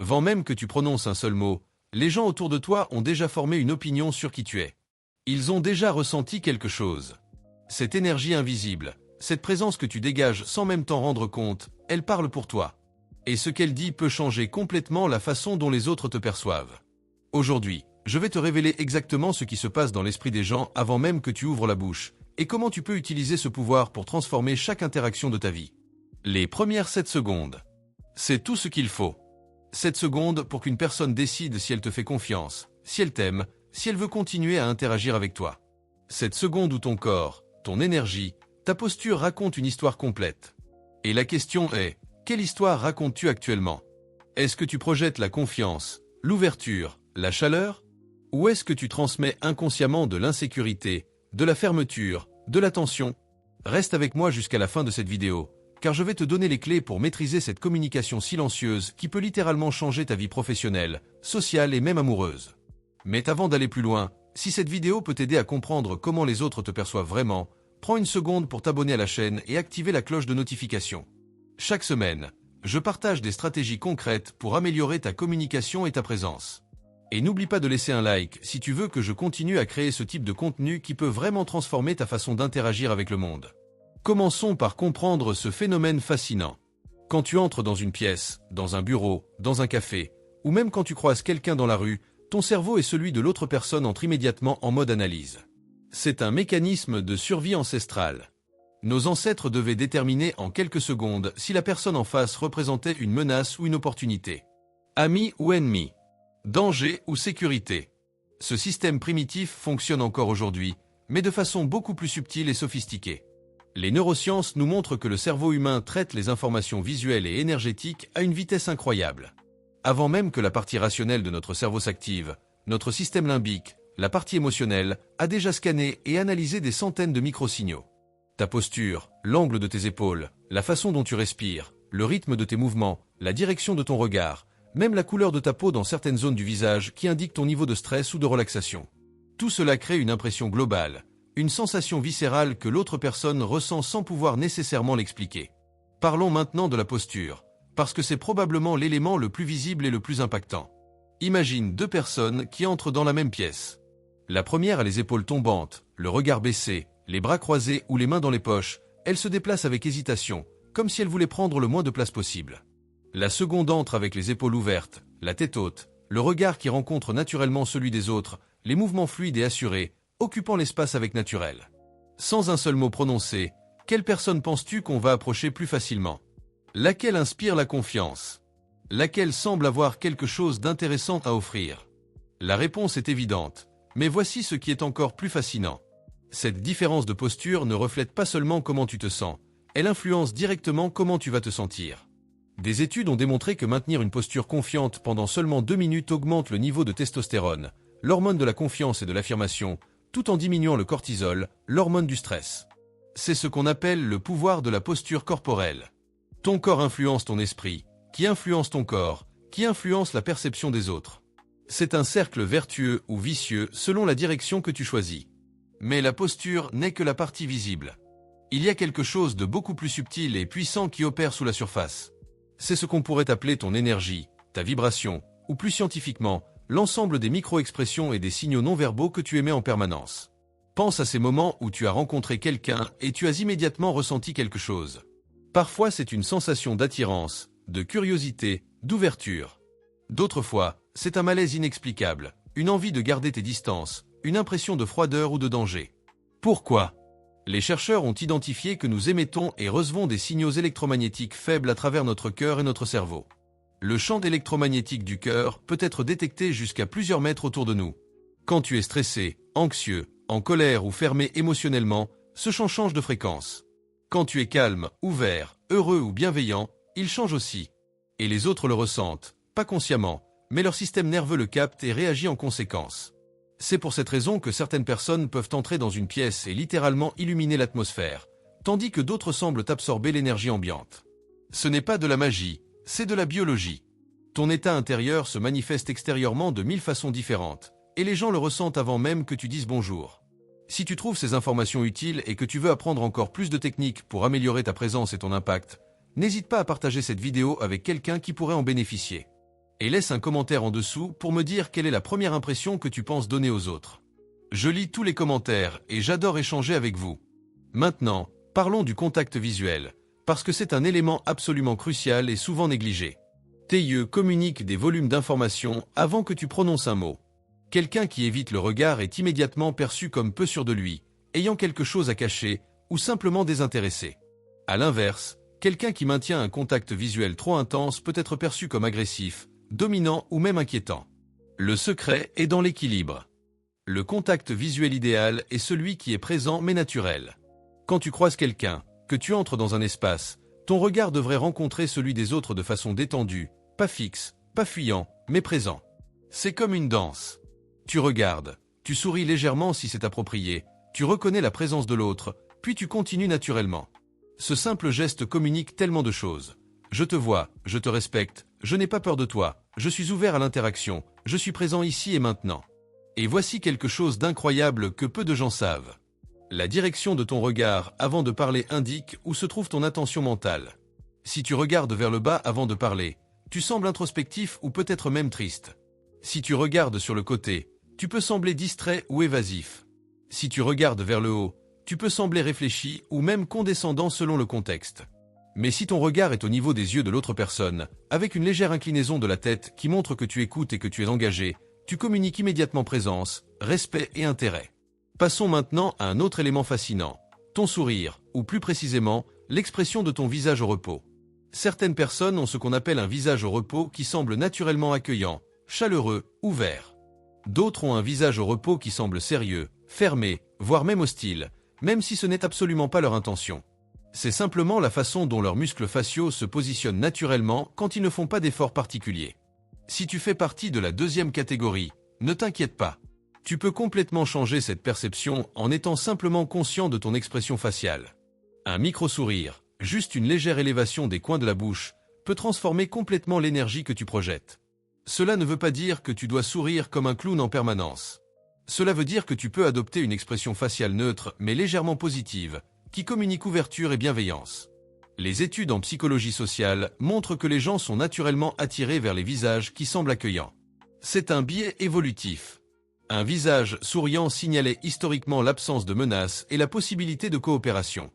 Avant même que tu prononces un seul mot, les gens autour de toi ont déjà formé une opinion sur qui tu es. Ils ont déjà ressenti quelque chose. Cette énergie invisible, cette présence que tu dégages sans même t'en rendre compte, elle parle pour toi. Et ce qu'elle dit peut changer complètement la façon dont les autres te perçoivent. Aujourd'hui, je vais te révéler exactement ce qui se passe dans l'esprit des gens avant même que tu ouvres la bouche, et comment tu peux utiliser ce pouvoir pour transformer chaque interaction de ta vie. Les premières 7 secondes. C'est tout ce qu'il faut. 7 secondes pour qu'une personne décide si elle te fait confiance, si elle t'aime, si elle veut continuer à interagir avec toi. 7 secondes où ton corps, ton énergie, ta posture racontent une histoire complète. Et la question est, quelle histoire racontes-tu actuellement? Est-ce que tu projettes la confiance, l'ouverture, la chaleur? Ou est-ce que tu transmets inconsciemment de l'insécurité, de la fermeture, de la tension? Reste avec moi jusqu'à la fin de cette vidéo, car je vais te donner les clés pour maîtriser cette communication silencieuse qui peut littéralement changer ta vie professionnelle, sociale et même amoureuse. Mais avant d'aller plus loin, si cette vidéo peut t'aider à comprendre comment les autres te perçoivent vraiment, prends une seconde pour t'abonner à la chaîne et activer la cloche de notification. Chaque semaine, je partage des stratégies concrètes pour améliorer ta communication et ta présence. Et n'oublie pas de laisser un like si tu veux que je continue à créer ce type de contenu qui peut vraiment transformer ta façon d'interagir avec le monde. Commençons par comprendre ce phénomène fascinant. Quand tu entres dans une pièce, dans un bureau, dans un café, ou même quand tu croises quelqu'un dans la rue, ton cerveau et celui de l'autre personne entrent immédiatement en mode analyse. C'est un mécanisme de survie ancestrale. Nos ancêtres devaient déterminer en quelques secondes si la personne en face représentait une menace ou une opportunité. Ami ou ennemi. Danger ou sécurité. Ce système primitif fonctionne encore aujourd'hui, mais de façon beaucoup plus subtile et sophistiquée. Les neurosciences nous montrent que le cerveau humain traite les informations visuelles et énergétiques à une vitesse incroyable. Avant même que la partie rationnelle de notre cerveau s'active, notre système limbique, la partie émotionnelle, a déjà scanné et analysé des centaines de microsignaux. Ta posture, l'angle de tes épaules, la façon dont tu respires, le rythme de tes mouvements, la direction de ton regard, même la couleur de ta peau dans certaines zones du visage qui indiquent ton niveau de stress ou de relaxation. Tout cela crée une impression globale, une sensation viscérale que l'autre personne ressent sans pouvoir nécessairement l'expliquer. Parlons maintenant de la posture, parce que c'est probablement l'élément le plus visible et le plus impactant. Imagine 2 personnes qui entrent dans la même pièce. La première a les épaules tombantes, le regard baissé, les bras croisés ou les mains dans les poches, elle se déplace avec hésitation, comme si elle voulait prendre le moins de place possible. La seconde entre avec les épaules ouvertes, la tête haute, le regard qui rencontre naturellement celui des autres, les mouvements fluides et assurés, occupant l'espace avec naturel. Sans un seul mot prononcé, quelle personne penses-tu qu'on va approcher plus facilement? Laquelle inspire la confiance? Laquelle semble avoir quelque chose d'intéressant à offrir? La réponse est évidente, mais voici ce qui est encore plus fascinant. Cette différence de posture ne reflète pas seulement comment tu te sens, elle influence directement comment tu vas te sentir. Des études ont démontré que maintenir une posture confiante pendant seulement 2 minutes augmente le niveau de testostérone, l'hormone de la confiance et de l'affirmation, tout en diminuant le cortisol, l'hormone du stress. C'est ce qu'on appelle le pouvoir de la posture corporelle. Ton corps influence ton esprit, qui influence ton corps, qui influence la perception des autres. C'est un cercle vertueux ou vicieux selon la direction que tu choisis. Mais la posture n'est que la partie visible. Il y a quelque chose de beaucoup plus subtil et puissant qui opère sous la surface. C'est ce qu'on pourrait appeler ton énergie, ta vibration, ou plus scientifiquement, l'ensemble des micro-expressions et des signaux non-verbaux que tu émets en permanence. Pense à ces moments où tu as rencontré quelqu'un et tu as immédiatement ressenti quelque chose. Parfois c'est une sensation d'attirance, de curiosité, d'ouverture. D'autres fois, c'est un malaise inexplicable, une envie de garder tes distances, une impression de froideur ou de danger. Pourquoi? Les chercheurs ont identifié que nous émettons et recevons des signaux électromagnétiques faibles à travers notre cœur et notre cerveau. Le champ électromagnétique du cœur peut être détecté jusqu'à plusieurs mètres autour de nous. Quand tu es stressé, anxieux, en colère ou fermé émotionnellement, ce champ change de fréquence. Quand tu es calme, ouvert, heureux ou bienveillant, il change aussi. Et les autres le ressentent, pas consciemment, mais leur système nerveux le capte et réagit en conséquence. C'est pour cette raison que certaines personnes peuvent entrer dans une pièce et littéralement illuminer l'atmosphère, tandis que d'autres semblent absorber l'énergie ambiante. Ce n'est pas de la magie, c'est de la biologie. Ton état intérieur se manifeste extérieurement de 1000 façons différentes, et les gens le ressentent avant même que tu dises bonjour. Si tu trouves ces informations utiles et que tu veux apprendre encore plus de techniques pour améliorer ta présence et ton impact, n'hésite pas à partager cette vidéo avec quelqu'un qui pourrait en bénéficier. Et laisse un commentaire en dessous pour me dire quelle est la première impression que tu penses donner aux autres. Je lis tous les commentaires et j'adore échanger avec vous. Maintenant, parlons du contact visuel, parce que c'est un élément absolument crucial et souvent négligé. Tes yeux communiquent des volumes d'informations avant que tu prononces un mot. Quelqu'un qui évite le regard est immédiatement perçu comme peu sûr de lui, ayant quelque chose à cacher ou simplement désintéressé. À l'inverse, quelqu'un qui maintient un contact visuel trop intense peut être perçu comme agressif, dominant ou même inquiétant. Le secret est dans l'équilibre. Le contact visuel idéal est celui qui est présent mais naturel. Quand tu croises quelqu'un, que tu entres dans un espace, ton regard devrait rencontrer celui des autres de façon détendue, pas fixe, pas fuyant, mais présent. C'est comme une danse. Tu regardes, tu souris légèrement si c'est approprié, tu reconnais la présence de l'autre, puis tu continues naturellement. Ce simple geste communique tellement de choses. Je te vois, je te respecte, je n'ai pas peur de toi, je suis ouvert à l'interaction, je suis présent ici et maintenant. Et voici quelque chose d'incroyable que peu de gens savent. La direction de ton regard avant de parler indique où se trouve ton attention mentale. Si tu regardes vers le bas avant de parler, tu sembles introspectif ou peut-être même triste. Si tu regardes sur le côté, tu peux sembler distrait ou évasif. Si tu regardes vers le haut, tu peux sembler réfléchi ou même condescendant selon le contexte. Mais si ton regard est au niveau des yeux de l'autre personne, avec une légère inclinaison de la tête qui montre que tu écoutes et que tu es engagé, tu communiques immédiatement présence, respect et intérêt. Passons maintenant à un autre élément fascinant, ton sourire, ou plus précisément, l'expression de ton visage au repos. Certaines personnes ont ce qu'on appelle un visage au repos qui semble naturellement accueillant, chaleureux, ouvert. D'autres ont un visage au repos qui semble sérieux, fermé, voire même hostile, même si ce n'est absolument pas leur intention. C'est simplement la façon dont leurs muscles faciaux se positionnent naturellement quand ils ne font pas d'efforts particuliers. Si tu fais partie de la deuxième catégorie, ne t'inquiète pas. Tu peux complètement changer cette perception en étant simplement conscient de ton expression faciale. Un micro-sourire, juste une légère élévation des coins de la bouche, peut transformer complètement l'énergie que tu projettes. Cela ne veut pas dire que tu dois sourire comme un clown en permanence. Cela veut dire que tu peux adopter une expression faciale neutre mais légèrement positive, qui communique ouverture et bienveillance. Les études en psychologie sociale montrent que les gens sont naturellement attirés vers les visages qui semblent accueillants. C'est un biais évolutif. Un visage souriant signalait historiquement l'absence de menaces et la possibilité de coopération.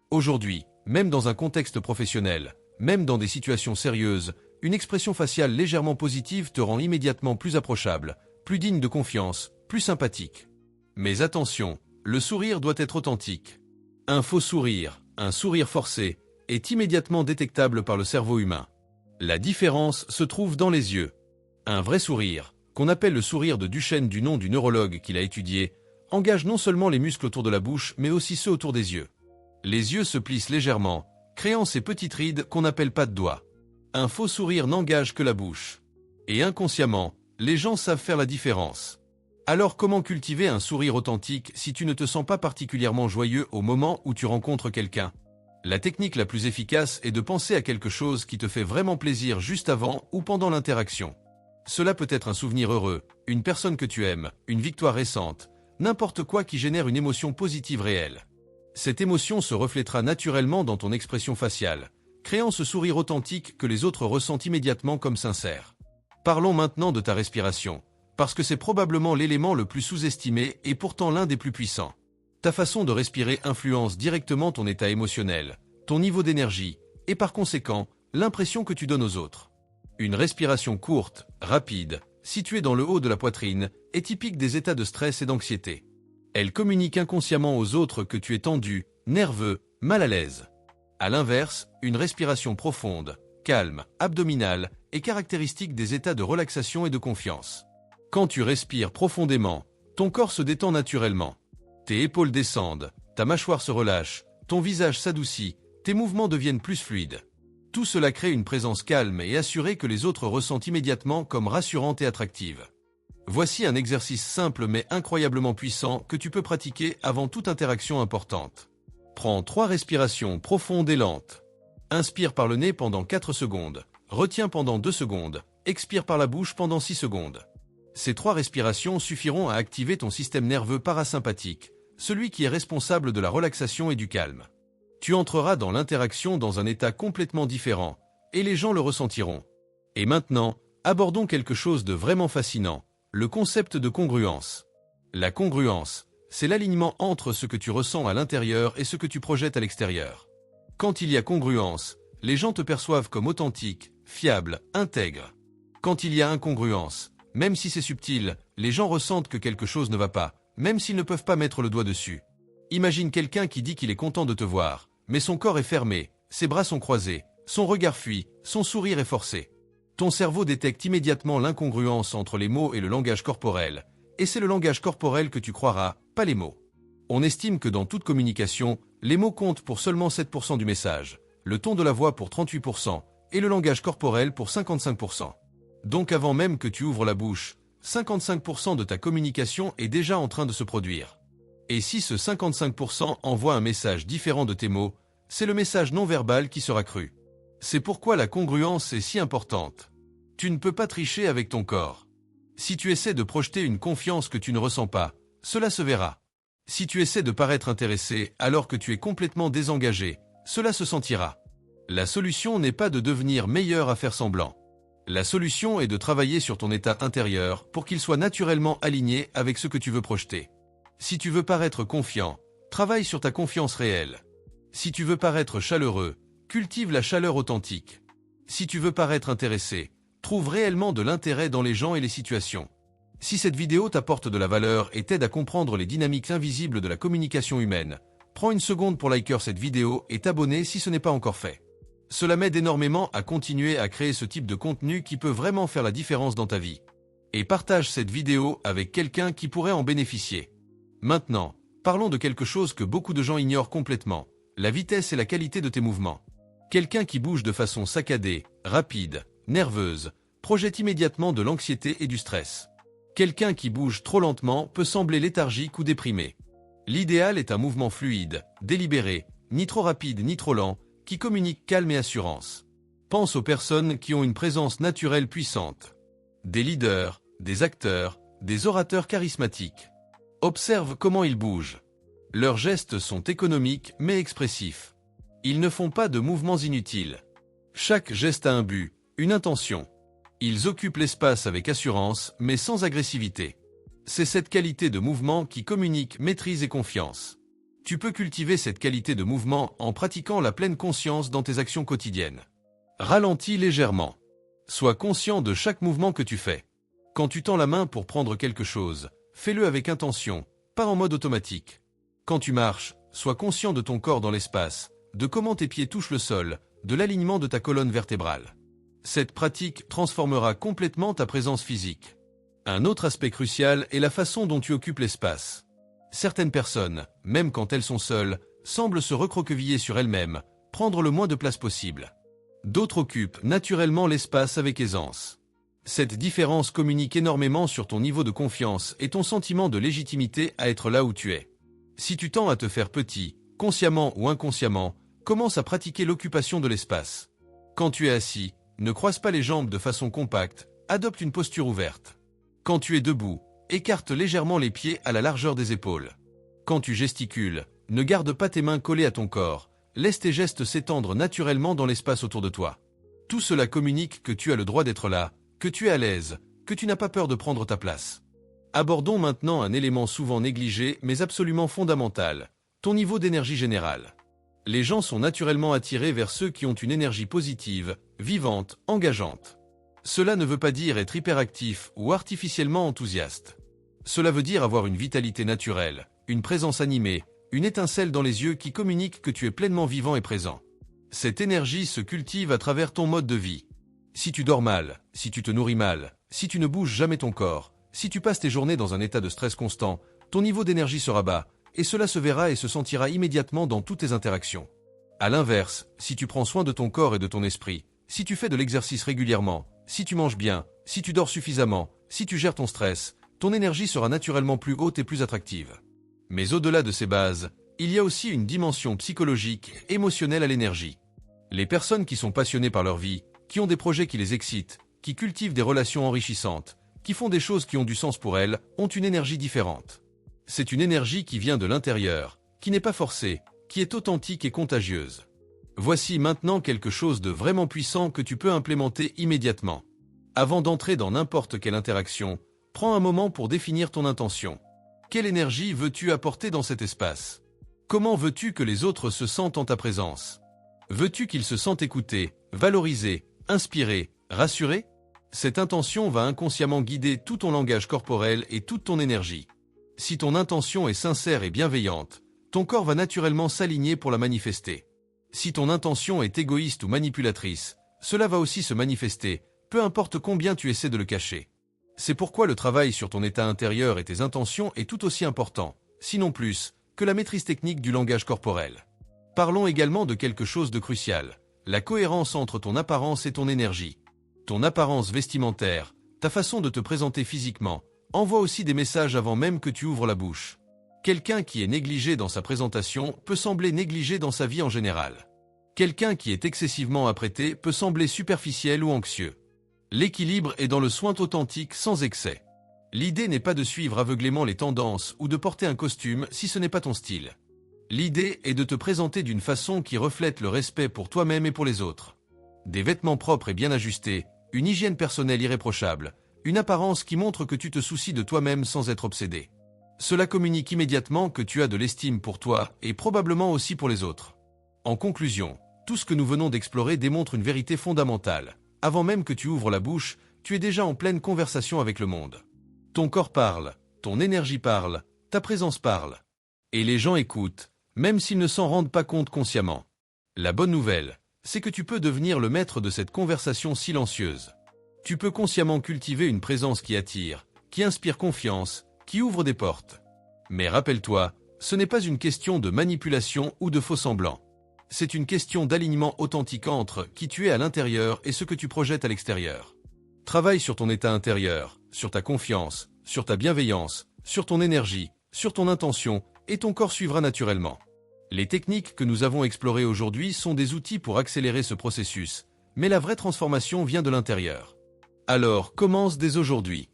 Aujourd'hui, même dans un contexte professionnel, même dans des situations sérieuses, une expression faciale légèrement positive te rend immédiatement plus approchable, plus digne de confiance, plus sympathique. Mais attention, le sourire doit être authentique. Un faux sourire, un sourire forcé, est immédiatement détectable par le cerveau humain. La différence se trouve dans les yeux. Un vrai sourire, qu'on appelle le sourire de Duchenne du nom du neurologue qui l'a étudié, engage non seulement les muscles autour de la bouche mais aussi ceux autour des yeux. Les yeux se plissent légèrement, créant ces petites rides qu'on appelle pas de doigts. Un faux sourire n'engage que la bouche. Et inconsciemment, les gens savent faire la différence. Alors comment cultiver un sourire authentique si tu ne te sens pas particulièrement joyeux au moment où tu rencontres quelqu'un ? La technique la plus efficace est de penser à quelque chose qui te fait vraiment plaisir juste avant ou pendant l'interaction. Cela peut être un souvenir heureux, une personne que tu aimes, une victoire récente, n'importe quoi qui génère une émotion positive réelle. Cette émotion se reflètera naturellement dans ton expression faciale, créant ce sourire authentique que les autres ressentent immédiatement comme sincère. Parlons maintenant de ta respiration, parce que c'est probablement l'élément le plus sous-estimé et pourtant l'un des plus puissants. Ta façon de respirer influence directement ton état émotionnel, ton niveau d'énergie, et par conséquent, l'impression que tu donnes aux autres. Une respiration courte, rapide, située dans le haut de la poitrine, est typique des états de stress et d'anxiété. Elle communique inconsciemment aux autres que tu es tendu, nerveux, mal à l'aise. À l'inverse, une respiration profonde, calme, abdominale, est caractéristique des états de relaxation et de confiance. Quand tu respires profondément, ton corps se détend naturellement. Tes épaules descendent, ta mâchoire se relâche, ton visage s'adoucit, tes mouvements deviennent plus fluides. Tout cela crée une présence calme et assurée que les autres ressentent immédiatement comme rassurante et attractive. Voici un exercice simple mais incroyablement puissant que tu peux pratiquer avant toute interaction importante. Prends 3 respirations profondes et lentes. Inspire par le nez pendant 4 secondes, retiens pendant 2 secondes, expire par la bouche pendant 6 secondes. Ces 3 respirations suffiront à activer ton système nerveux parasympathique, celui qui est responsable de la relaxation et du calme. Tu entreras dans l'interaction dans un état complètement différent, et les gens le ressentiront. Et maintenant, Abordons quelque chose de vraiment fascinant, le concept de congruence. La congruence, c'est l'alignement entre ce que tu ressens à l'intérieur et ce que tu projettes à l'extérieur. Quand il y a congruence, les gens te perçoivent comme authentique, fiable, intègre. Quand il y a incongruence, même si c'est subtil, les gens ressentent que quelque chose ne va pas, même s'ils ne peuvent pas mettre le doigt dessus. Imagine quelqu'un qui dit qu'il est content de te voir, mais son corps est fermé, ses bras sont croisés, son regard fuit, son sourire est forcé. Ton cerveau détecte immédiatement l'incongruence entre les mots et le langage corporel, et c'est le langage corporel que tu croiras, pas les mots. On estime que dans toute communication, les mots comptent pour seulement 7% du message, le ton de la voix pour 38% et le langage corporel pour 55%. Donc avant même que tu ouvres la bouche, 55% de ta communication est déjà en train de se produire. Et si ce 55% envoie un message différent de tes mots, c'est le message non verbal qui sera cru. C'est pourquoi la congruence est si importante. Tu ne peux pas tricher avec ton corps. Si tu essaies de projeter une confiance que tu ne ressens pas, cela se verra. Si tu essaies de paraître intéressé alors que tu es complètement désengagé, cela se sentira. La solution n'est pas de devenir meilleur à faire semblant. La solution est de travailler sur ton état intérieur pour qu'il soit naturellement aligné avec ce que tu veux projeter. Si tu veux paraître confiant, travaille sur ta confiance réelle. Si tu veux paraître chaleureux, cultive la chaleur authentique. Si tu veux paraître intéressé, trouve réellement de l'intérêt dans les gens et les situations. Si cette vidéo t'apporte de la valeur et t'aide à comprendre les dynamiques invisibles de la communication humaine, prends une seconde pour liker cette vidéo et t'abonner si ce n'est pas encore fait. Cela m'aide énormément à continuer à créer ce type de contenu qui peut vraiment faire la différence dans ta vie. Et partage cette vidéo avec quelqu'un qui pourrait en bénéficier. Maintenant, parlons de quelque chose que beaucoup de gens ignorent complètement, la vitesse et la qualité de tes mouvements. Quelqu'un qui bouge de façon saccadée, rapide, nerveuse, projette immédiatement de l'anxiété et du stress. Quelqu'un qui bouge trop lentement peut sembler léthargique ou déprimé. L'idéal est un mouvement fluide, délibéré, ni trop rapide ni trop lent, qui communique calme et assurance. Pense aux personnes qui ont une présence naturelle puissante. Des leaders, des acteurs, des orateurs charismatiques. Observe comment ils bougent. Leurs gestes sont économiques mais expressifs. Ils ne font pas de mouvements inutiles. Chaque geste a un but, une intention. Ils occupent l'espace avec assurance mais sans agressivité. C'est cette qualité de mouvement qui communique maîtrise et confiance. Tu peux cultiver cette qualité de mouvement en pratiquant la pleine conscience dans tes actions quotidiennes. Ralentis légèrement. Sois conscient de chaque mouvement que tu fais. Quand tu tends la main pour prendre quelque chose, fais-le avec intention, pas en mode automatique. Quand tu marches, sois conscient de ton corps dans l'espace, de comment tes pieds touchent le sol, de l'alignement de ta colonne vertébrale. Cette pratique transformera complètement ta présence physique. Un autre aspect crucial est la façon dont tu occupes l'espace. Certaines personnes, même quand elles sont seules, semblent se recroqueviller sur elles-mêmes, prendre le moins de place possible. D'autres occupent naturellement l'espace avec aisance. Cette différence communique énormément sur ton niveau de confiance et ton sentiment de légitimité à être là où tu es. Si tu tends à te faire petit, consciemment ou inconsciemment, commence à pratiquer l'occupation de l'espace. Quand tu es assis, ne croise pas les jambes de façon compacte, adopte une posture ouverte. Quand tu es debout, écarte légèrement les pieds à la largeur des épaules. Quand tu gesticules, ne garde pas tes mains collées à ton corps, laisse tes gestes s'étendre naturellement dans l'espace autour de toi. Tout cela communique que tu as le droit d'être là, que tu es à l'aise, que tu n'as pas peur de prendre ta place. Abordons maintenant un élément souvent négligé mais absolument fondamental, ton niveau d'énergie générale. Les gens sont naturellement attirés vers ceux qui ont une énergie positive, vivante, engageante. Cela ne veut pas dire être hyperactif ou artificiellement enthousiaste. Cela veut dire avoir une vitalité naturelle, une présence animée, une étincelle dans les yeux qui communique que tu es pleinement vivant et présent. Cette énergie se cultive à travers ton mode de vie. Si tu dors mal, si tu te nourris mal, si tu ne bouges jamais ton corps, si tu passes tes journées dans un état de stress constant, ton niveau d'énergie sera bas, et cela se verra et se sentira immédiatement dans toutes tes interactions. À l'inverse, si tu prends soin de ton corps et de ton esprit, si tu fais de l'exercice régulièrement, si tu manges bien, si tu dors suffisamment, si tu gères ton stress, ton énergie sera naturellement plus haute et plus attractive. Mais au-delà de ces bases, il y a aussi une dimension psychologique, émotionnelle à l'énergie. Les personnes qui sont passionnées par leur vie, qui ont des projets qui les excitent, qui cultivent des relations enrichissantes, qui font des choses qui ont du sens pour elles, ont une énergie différente. C'est une énergie qui vient de l'intérieur, qui n'est pas forcée, qui est authentique et contagieuse. Voici maintenant quelque chose de vraiment puissant que tu peux implémenter immédiatement. Avant d'entrer dans n'importe quelle interaction, prends un moment pour définir ton intention. Quelle énergie veux-tu apporter dans cet espace? Comment veux-tu que les autres se sentent en ta présence? Veux-tu qu'ils se sentent écoutés, valorisés, inspirés, rassurés? Cette intention va inconsciemment guider tout ton langage corporel et toute ton énergie. Si ton intention est sincère et bienveillante, ton corps va naturellement s'aligner pour la manifester. Si ton intention est égoïste ou manipulatrice, cela va aussi se manifester, peu importe combien tu essaies de le cacher. C'est pourquoi le travail sur ton état intérieur et tes intentions est tout aussi important, sinon plus, que la maîtrise technique du langage corporel. Parlons également de quelque chose de crucial, la cohérence entre ton apparence et ton énergie. Ton apparence vestimentaire, ta façon de te présenter physiquement, envoie aussi des messages avant même que tu ouvres la bouche. Quelqu'un qui est négligé dans sa présentation peut sembler négligé dans sa vie en général. Quelqu'un qui est excessivement apprêté peut sembler superficiel ou anxieux. L'équilibre est dans le soin authentique sans excès. L'idée n'est pas de suivre aveuglément les tendances ou de porter un costume si ce n'est pas ton style. L'idée est de te présenter d'une façon qui reflète le respect pour toi-même et pour les autres. Des vêtements propres et bien ajustés, une hygiène personnelle irréprochable, une apparence qui montre que tu te soucies de toi-même sans être obsédé. Cela communique immédiatement que tu as de l'estime pour toi et probablement aussi pour les autres. En conclusion, tout ce que nous venons d'explorer démontre une vérité fondamentale. Avant même que tu ouvres la bouche, tu es déjà en pleine conversation avec le monde. Ton corps parle, ton énergie parle, ta présence parle. Et les gens écoutent, même s'ils ne s'en rendent pas compte consciemment. La bonne nouvelle, c'est que tu peux devenir le maître de cette conversation silencieuse. Tu peux consciemment cultiver une présence qui attire, qui inspire confiance, qui ouvre des portes. Mais rappelle-toi, ce n'est pas une question de manipulation ou de faux-semblants. C'est une question d'alignement authentique entre qui tu es à l'intérieur et ce que tu projettes à l'extérieur. Travaille sur ton état intérieur, sur ta confiance, sur ta bienveillance, sur ton énergie, sur ton intention, et ton corps suivra naturellement. Les techniques que nous avons explorées aujourd'hui sont des outils pour accélérer ce processus, mais la vraie transformation vient de l'intérieur. Alors, commence dès aujourd'hui.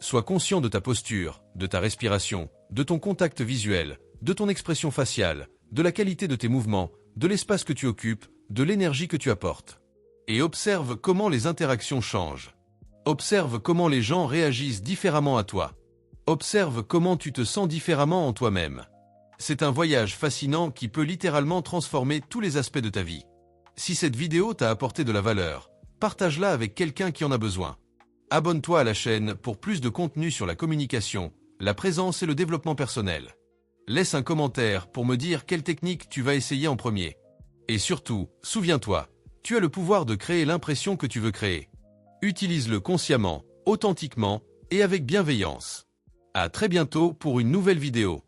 Sois conscient de ta posture, de ta respiration, de ton contact visuel, de ton expression faciale, de la qualité de tes mouvements, de l'espace que tu occupes, de l'énergie que tu apportes. Et observe comment les interactions changent. Observe comment les gens réagissent différemment à toi. Observe comment tu te sens différemment en toi-même. C'est un voyage fascinant qui peut littéralement transformer tous les aspects de ta vie. Si cette vidéo t'a apporté de la valeur, partage-la avec quelqu'un qui en a besoin. Abonne-toi à la chaîne pour plus de contenu sur la communication, la présence et le développement personnel. Laisse un commentaire pour me dire quelle technique tu vas essayer en premier. Et surtout, souviens-toi, tu as le pouvoir de créer l'impression que tu veux créer. Utilise-le consciemment, authentiquement et avec bienveillance. À très bientôt pour une nouvelle vidéo.